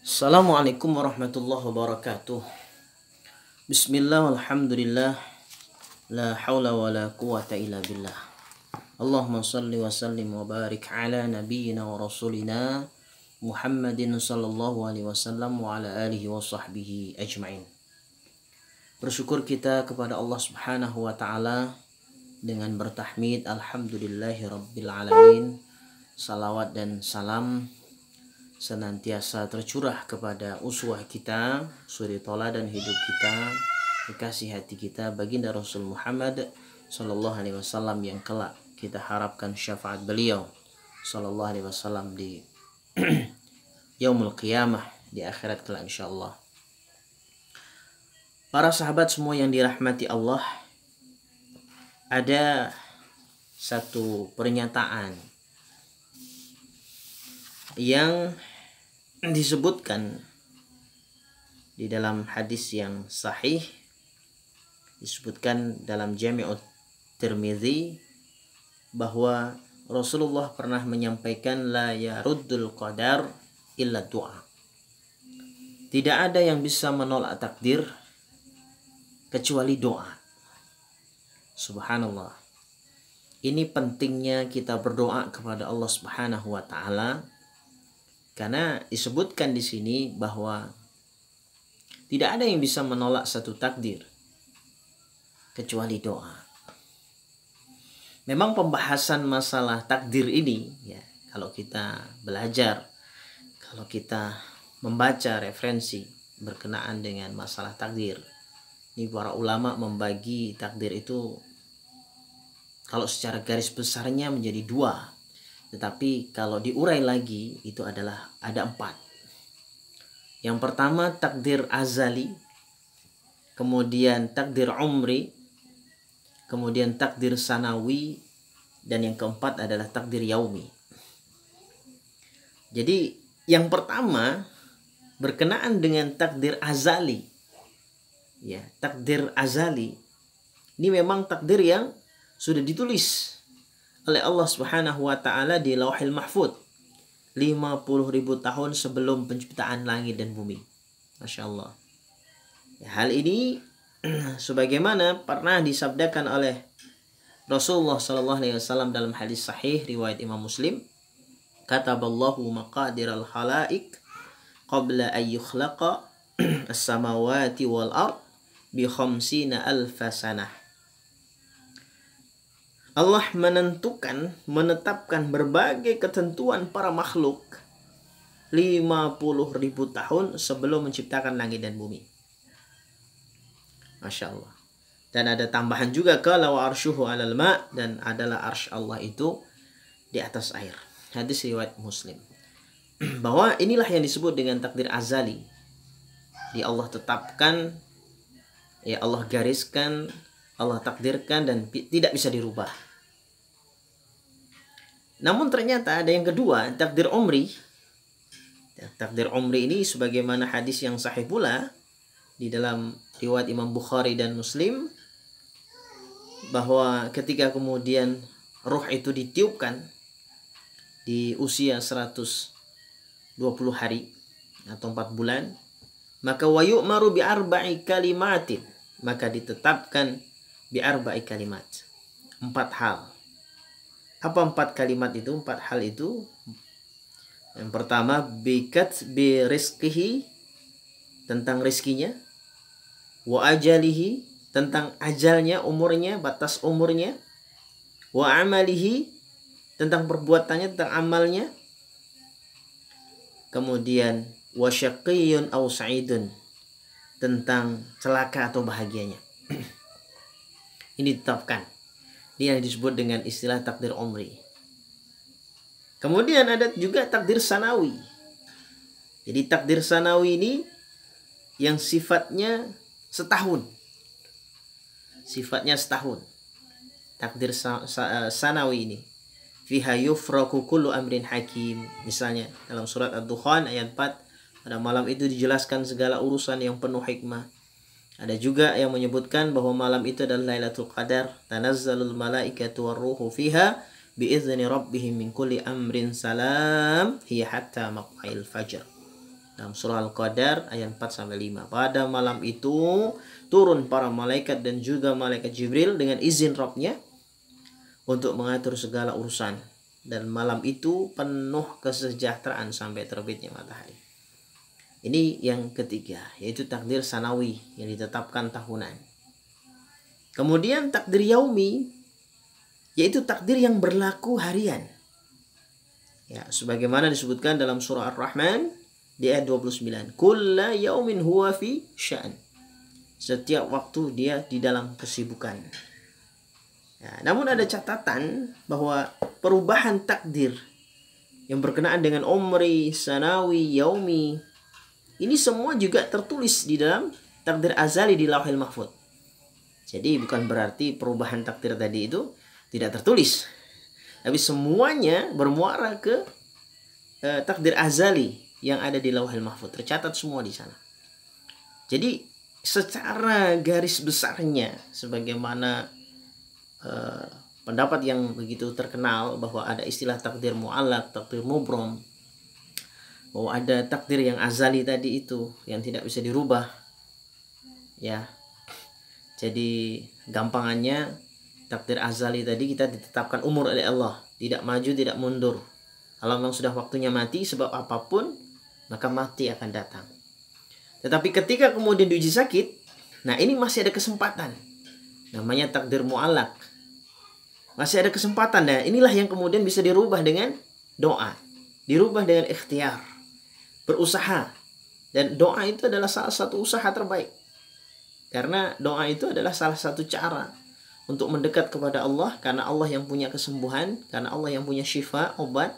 Assalamualaikum warahmatullahi wabarakatuh. Bismillah walhamdulillah. La hawla wa la quwata illa billah. Allahumma salli wa sallim wa barik ala nabiyyina wa rasulina Muhammadin sallallahu alaihi wasallam wa ala alihi wa sahbihi ajma'in. Bersyukur kita kepada Allah subhanahu wa ta'ala dengan bertahmid alhamdulillahi rabbil alamin. Salawat dan salam senantiasa tercurah kepada uswah kita, suri toladan hidup kita, kekasih hati kita, baginda Rasul Muhammad sallallahu alaihi wasallam yang kelak kita harapkan syafaat beliau sallallahu alaihi wasallam di yaumul qiyamah, di akhirat kelak insyaallah. Para sahabat semua yang dirahmati Allah, ada satu pernyataan yang disebutkan di dalam hadis yang sahih, disebutkan dalam Jami'ut Tirmidzi, bahwa Rasulullah pernah menyampaikan la yaruddul qadar illa du'a. Tidak ada yang bisa menolak takdir kecuali doa. Subhanallah. Ini pentingnya kita berdoa kepada Allah Subhanahu wa taala. Karena disebutkan di sini bahwa tidak ada yang bisa menolak satu takdir kecuali doa. Memang pembahasan masalah takdir ini, ya, kalau kita belajar, kalau kita membaca referensi berkenaan dengan masalah takdir, ini para ulama membagi takdir itu kalau secara garis besarnya menjadi dua. Tetapi kalau diurai lagi itu adalah ada 4. Yang pertama takdir azali, kemudian takdir umri, kemudian takdir sanawi, dan yang keempat adalah takdir yaumi. Jadi yang pertama berkenaan dengan takdir azali. Ya, takdir azali ini memang takdir yang sudah ditulis oleh Allah Subhanahu wa taala di Lauhil Mahfuz 50.000 tahun sebelum penciptaan langit dan bumi. Masya Allah. Ya, hal ini sebagaimana pernah disabdakan oleh Rasulullah sallallahu alaihi wasallam dalam hadis sahih riwayat Imam Muslim, kataballahu maqadiral khalaiq qabla an yukhlaqa as-samawati wal ard bi 50,000 sanah. Allah menetapkan berbagai ketentuan para makhluk 50.000 tahun sebelum menciptakan langit dan bumi. Masya Allah. Dan ada tambahan juga, kala wa arsyuhu alal ma', dan adalah arsy Allah itu di atas air. Hadis riwayat Muslim. Bahwa inilah yang disebut dengan takdir azali. Di Allah tetapkan, ya Allah gariskan, Allah takdirkan, dan tidak bisa dirubah. Namun ternyata ada yang kedua, takdir umri. Takdir umri ini sebagaimana hadis yang sahih pula di dalam riwayat Imam Bukhari dan Muslim, bahwa ketika kemudian ruh itu ditiupkan di usia 120 hari atau 4 bulan, maka wa yu'maru bi arba'i kalimatin, maka ditetapkan bi arba'i kalimat, 4 hal. Apa 4 kalimat itu? 4 hal itu. Yang pertama bikat bi rizqihi, tentang rizkinya, wa ajalihi, tentang ajalnya, umurnya, batas umurnya, wa amalihi, tentang perbuatannya, tentang amalnya, kemudian wa syaqiyyun aw sa'idun, tentang celaka atau bahagianya. Ini ditetapkan. Ini yang disebut dengan istilah takdir umri. Kemudian ada juga takdir sanawi. Jadi takdir sanawi ini yang sifatnya setahun. Sifatnya setahun. Takdir sanawi ini. Fiha yufraku kullu amrin hakim. Misalnya dalam surat Ad-Dukhan ayat 4, pada malam itu dijelaskan segala urusan yang penuh hikmah. Ada juga yang menyebutkan bahwa malam itu adalah Lailatul Qadar, tanazzalul malaikatu warruhu fiha biizni rabbihim min kulli amrin salam hiya hatta matla'il fajr. Dalam surah Al-Qadar ayat 4-5. Pada malam itu turun para malaikat dan juga malaikat Jibril dengan izin Rabb-nya untuk mengatur segala urusan. Dan malam itu penuh kesejahteraan sampai terbitnya matahari. Ini yang ketiga, yaitu takdir sanawi yang ditetapkan tahunan. Kemudian takdir yaumi, yaitu takdir yang berlaku harian. Ya, sebagaimana disebutkan dalam surah Ar-Rahman di ayat 29. Kulla yaumin huwa fi sya'an. Setiap waktu dia di dalam kesibukan. Ya, namun ada catatan bahwa perubahan takdir yang berkenaan dengan umri, sanawi, yaumi, ini semua juga tertulis di dalam takdir azali di Lauhil Mahfuz. Jadi bukan berarti perubahan takdir tadi itu tidak tertulis. Tapi semuanya bermuara ke takdir azali yang ada di Lauhil Mahfuz. Tercatat semua di sana. Jadi secara garis besarnya, sebagaimana pendapat yang begitu terkenal bahwa ada istilah takdir mu'allaq, takdir mubrom, bahwa ada takdir yang azali tadi itu yang tidak bisa dirubah. Ya. Jadi gampangannya takdir azali tadi kita ditetapkan umur oleh Allah, tidak maju, tidak mundur. Kalau memang sudah waktunya mati sebab apapun, maka mati akan datang. Tetapi ketika kemudian diuji sakit, nah ini masih ada kesempatan. Namanya takdir mu'allaq. Masih ada kesempatan. Nah, inilah yang kemudian bisa dirubah dengan doa, dirubah dengan ikhtiar, berusaha. Dan doa itu adalah salah satu usaha terbaik. Karena doa itu adalah salah satu cara untuk mendekat kepada Allah, karena Allah yang punya kesembuhan, karena Allah yang punya syifa, obat,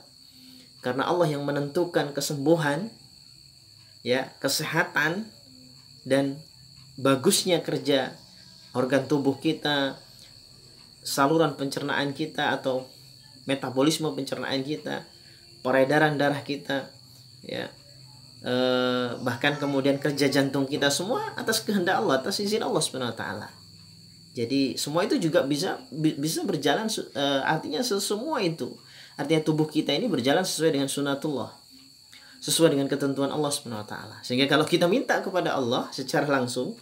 karena Allah yang menentukan kesembuhan, ya, kesehatan dan bagusnya kerja organ tubuh kita, saluran pencernaan kita atau metabolisme pencernaan kita, peredaran darah kita, ya, bahkan kemudian kerja jantung kita, semua atas kehendak Allah, atas izin Allah Subhanahu wa taala. Jadi semua itu juga bisa berjalan, artinya semua itu, artinya tubuh kita ini berjalan sesuai dengan sunatullah, sesuai dengan ketentuan Allah Subhanahu wa taala. Sehingga kalau kita minta kepada Allah secara langsung,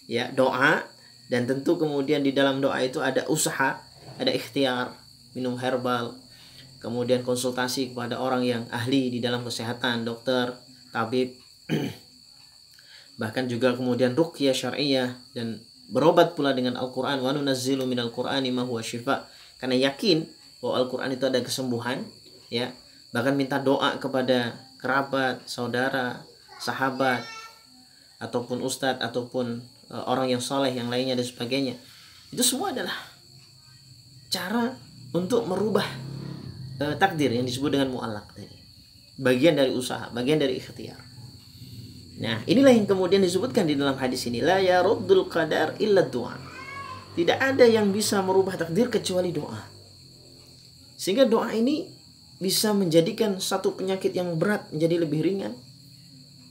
ya, doa, dan tentu kemudian di dalam doa itu ada usaha, ada ikhtiar, minum herbal, kemudian konsultasi kepada orang yang ahli di dalam kesehatan, dokter, tabib, bahkan juga kemudian ruqyah syar'iyyah, dan berobat pula dengan Al-Quran. Wa nunazzilu minal Qur'ani ma huwa syifa. Karena yakin bahwa Al-Quran itu ada kesembuhan, ya. Bahkan minta doa kepada kerabat, saudara, sahabat, ataupun ustadz, ataupun orang yang soleh yang lainnya dan sebagainya. Itu semua adalah cara untuk merubah takdir yang disebut dengan mu'allaq tadi. Bagian dari usaha, bagian dari ikhtiar. Nah, inilah yang kemudian disebutkan di dalam hadis ini, la yaruddul qadar illa du'a. Tidak ada yang bisa merubah takdir kecuali doa. Sehingga doa ini bisa menjadikan satu penyakit yang berat menjadi lebih ringan.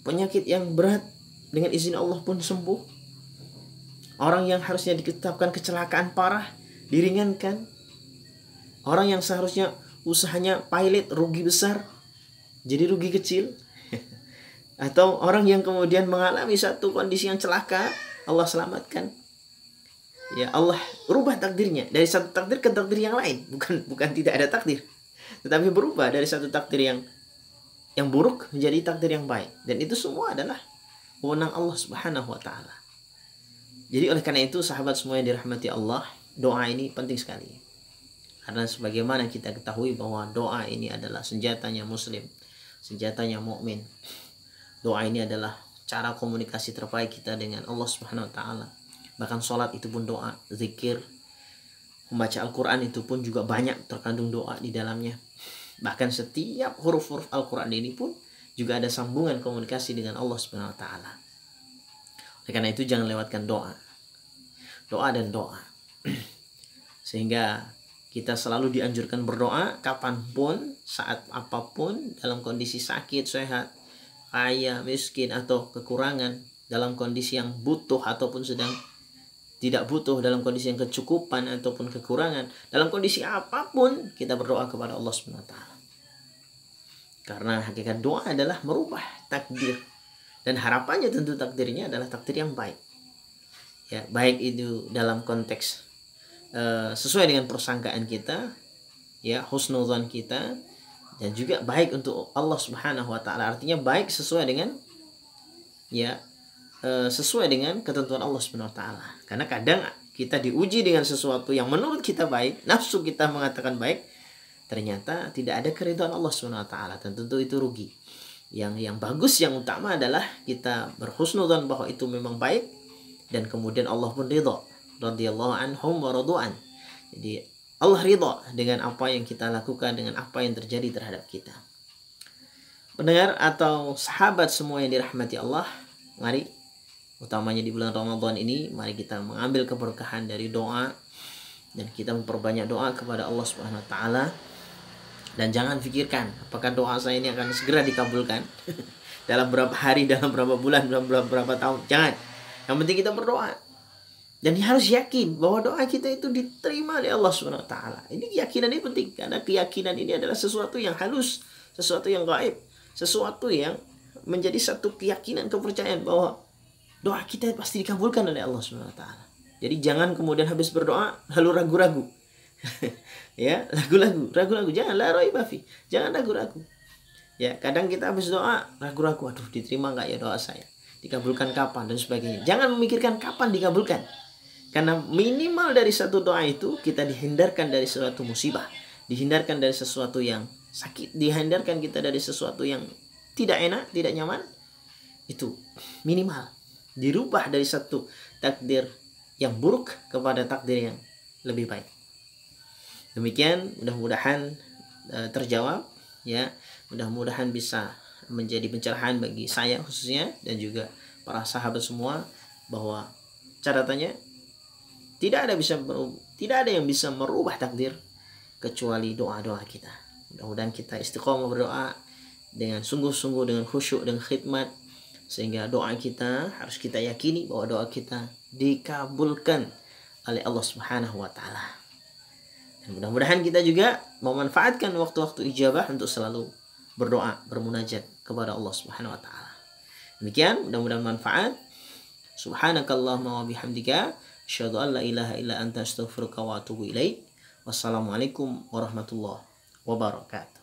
Penyakit yang berat dengan izin Allah pun sembuh. Orang yang harusnya ditetapkan kecelakaan parah diringankan. Orang yang seharusnya usahanya pilot rugi besar jadi rugi kecil. Atau orang yang kemudian mengalami satu kondisi yang celaka, Allah selamatkan. Ya, Allah rubah takdirnya dari satu takdir ke takdir yang lain. Bukan tidak ada takdir, tetapi berubah dari satu takdir yang buruk menjadi takdir yang baik. Dan itu semua adalah wewenang Allah Subhanahu wa taala. Jadi oleh karena itu sahabat semua yang dirahmati Allah, doa ini penting sekali. Karena sebagaimana kita ketahui bahwa doa ini adalah senjatanya muslim, senjatanya mukmin. Doa ini adalah cara komunikasi terbaik kita dengan Allah Subhanahu wa taala. Bahkan sholat itu pun doa, zikir, membaca Al-Quran itu pun juga banyak terkandung doa di dalamnya. Bahkan setiap huruf-huruf Al-Quran ini pun juga ada sambungan komunikasi dengan Allah Subhanahu wa taala. Oleh karena itu jangan lewatkan doa. Doa dan doa. Sehingga kita selalu dianjurkan berdoa kapanpun, saat apapun, dalam kondisi sakit, sehat, kaya, miskin, atau kekurangan, dalam kondisi yang butuh ataupun sedang tidak butuh, dalam kondisi yang kecukupan ataupun kekurangan, dalam kondisi apapun kita berdoa kepada Allah Subhanahu wa taala. Karena hakikat doa adalah merubah takdir. Dan harapannya tentu takdirnya adalah takdir yang baik. Ya, baik itu dalam konteks sesuai dengan persangkaan kita, ya, husnuzan kita, dan juga baik untuk Allah Subhanahu wa taala. Artinya baik sesuai dengan sesuai dengan ketentuan Allah Subhanahu wa taala. Karena kadang kita diuji dengan sesuatu yang menurut kita baik, nafsu kita mengatakan baik, ternyata tidak ada keridhaan Allah Subhanahu wa taala, dan tentu itu rugi. Yang bagus, yang utama adalah kita berhusnudzan bahwa itu memang baik, dan kemudian Allah pun ridha, radhiyallahu anhum wa radu'an. Jadi Allah ridha dengan apa yang kita lakukan, dengan apa yang terjadi terhadap kita. Pendengar atau sahabat semua yang dirahmati Allah, mari, utamanya di bulan Ramadan ini, mari kita mengambil keberkahan dari doa, dan kita memperbanyak doa kepada Allah Subhanahu wa taala. Dan jangan pikirkan apakah doa saya ini akan segera dikabulkan dalam berapa hari, dalam berapa bulan, dalam berapa tahun. Jangan. Yang penting kita berdoa. Dan harus yakin bahwa doa kita itu diterima oleh Allah Subhanahu wa taala. Ini keyakinan ini penting, karena keyakinan ini adalah sesuatu yang halus, sesuatu yang gaib, sesuatu yang menjadi satu keyakinan, kepercayaan bahwa doa kita pasti dikabulkan oleh Allah Subhanahu wa taala. Jadi jangan kemudian habis berdoa lalu ragu-ragu. Ya, ragu-ragu, jangan la raiba fi, jangan ragu-ragu. Ya, kadang kita habis doa ragu-ragu, aduh diterima enggak ya doa saya, dikabulkan kapan, dan sebagainya. Jangan memikirkan kapan dikabulkan, karena minimal dari satu doa itu kita dihindarkan dari suatu musibah, dihindarkan dari sesuatu yang sakit, dihindarkan kita dari sesuatu yang tidak enak, tidak nyaman. Itu minimal, dirubah dari satu takdir yang buruk kepada takdir yang lebih baik. Demikian, mudah-mudahan terjawab, ya. Mudah-mudahan bisa menjadi pencerahan bagi saya khususnya, dan juga para sahabat semua, bahwa catatannya tidak ada yang bisa merubah takdir kecuali doa-doa kita. Mudah-mudahan kita istiqomah berdoa dengan sungguh-sungguh, dengan khusyuk, dengan khidmat, sehingga doa kita harus kita yakini bahwa doa kita dikabulkan oleh Allah Subhanahu wa taala. Dan mudah-mudahan kita juga memanfaatkan waktu-waktu ijabah untuk selalu berdoa, bermunajat kepada Allah Subhanahu wa taala. Demikian, mudah-mudahan manfaat. Subhanakallahumma wa bihamdika, asyhadu an la ilaha illa anta, astaghfiruka wa atubu ilaik. Wassalamualaikum warahmatullahi wabarakatuh.